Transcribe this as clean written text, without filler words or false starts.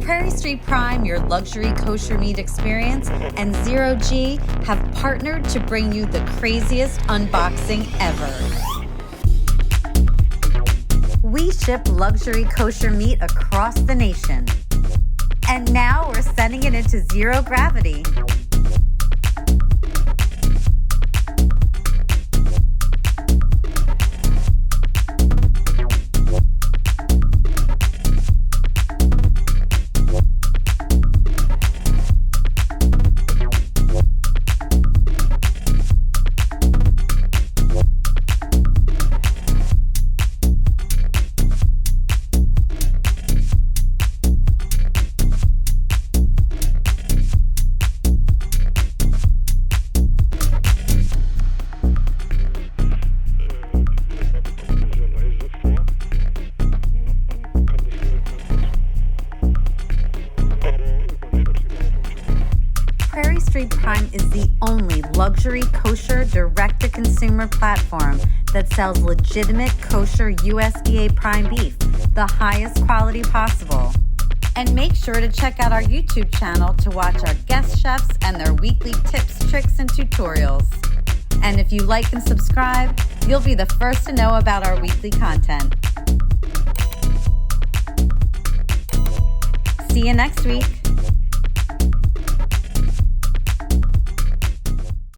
Prairie Street Prime, your luxury kosher meat experience, and Zero G have partnered to bring you the craziest unboxing ever. We ship luxury kosher meat across the nation. And now we're sending it into zero gravity. Prairie Street Prime is the only luxury kosher direct-to-consumer platform that sells legitimate kosher USDA Prime beef, the highest quality possible. And make sure to check out our YouTube channel to watch our guest chefs and their weekly tips, tricks, and tutorials. And if you like and subscribe, you'll be the first to know about our weekly content. See you next week.